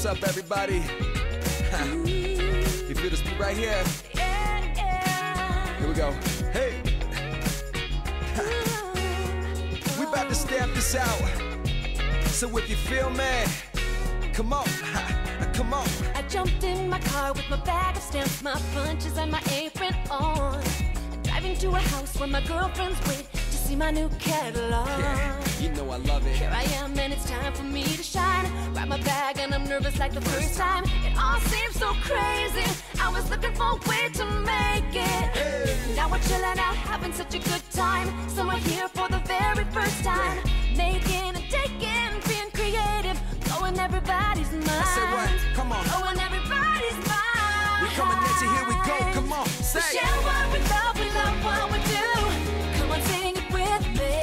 what's up, everybody? You feel this beat right here? Here we go. Hey! We about to stamp this out. So if you feel me, come on, come on. I jumped in my car with my bag of stamps, my punches and my apron on. Driving to a house where my girlfriends wait to see my new catalog. Yeah, you know I love it. Here I am and it's time for me to shine. Grab my bag and I'm nervous like the first time. It all seems so crazy. I was looking for a way to make it. Hey. Now we're chilling out, having such a good time. Someone here for the very first time. Making and taking, being creative, blowing everybody's mind. I said what? Come on. Blowing everybody's mind. We coming at you, here we go, come on, say it. Share what we love what we do. Come on, sing it with me.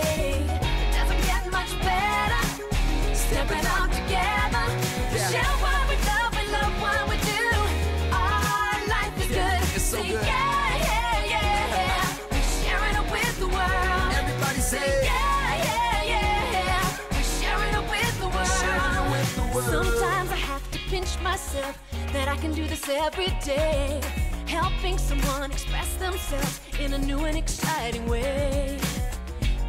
It doesn't get much better. Stepping out together. Yeah. Share what we love what we do. Our life is good. It's so Say good. yeah, yeah, yeah. We're sharing it with the world. Everybody say yeah, yeah, yeah. We're sharing it with the world. Sometimes I have to pinch myself that I can do this every day. Helping someone express themselves in a new and exciting way.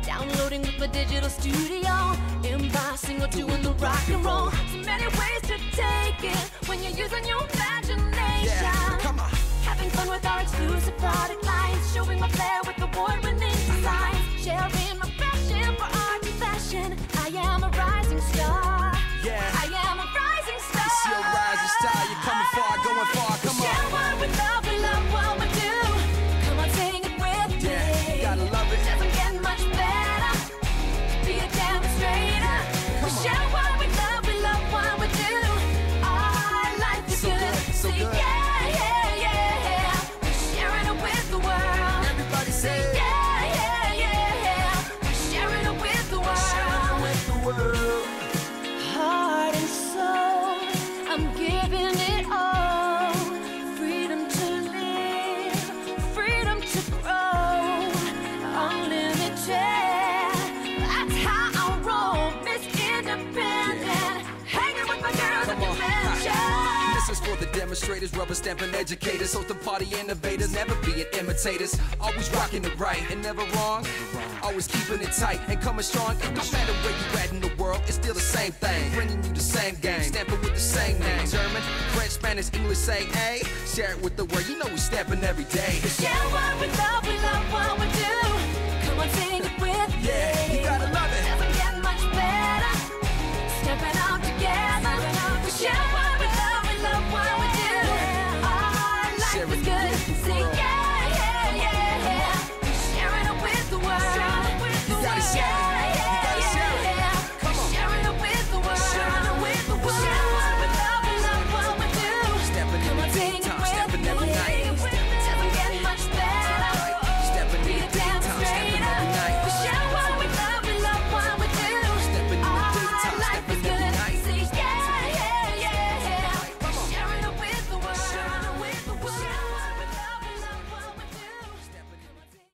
Downloading with my digital studio, embossing or doing the rock and roll. So many ways to take it when you're using your imagination. Yeah, come on. Having fun with our exclusive product lines, showing my flair with award-winning designs. Sharing my passion for art and fashion. I am a rising star. Yeah. I am a rising star. It's your rising star, you're coming far, going far, come Share on. what we love what we do. Come on, sing it with me. Yeah, you gotta love it. Doesn't get much better. Be a demonstrator. We share what we love what we do. Our life is So good, so Say good. yeah, yeah, yeah. We're sharing it with the world. Everybody say yeah, yeah, yeah. We're sharing it with the world. with the world. Heart and soul, I'm giving it all. Freedom to live, freedom to grow, unlimited. That's how I roll, Miss Independent. Hanging with my girls at Come on. Dimension. This is for the demonstrators, rubber stamping educators, host of party innovators, never being imitators. Always rocking it right and never wrong. Always keeping it tight and coming strong. No matter where you at in the world, it's still the same thing. Bringing you the same game, stamping with the same name. German, French, Spanish, English, say hey. Share it with the world, you know we stamping every day. Share what we love what we do. Come on, sing it with me. Yeah, you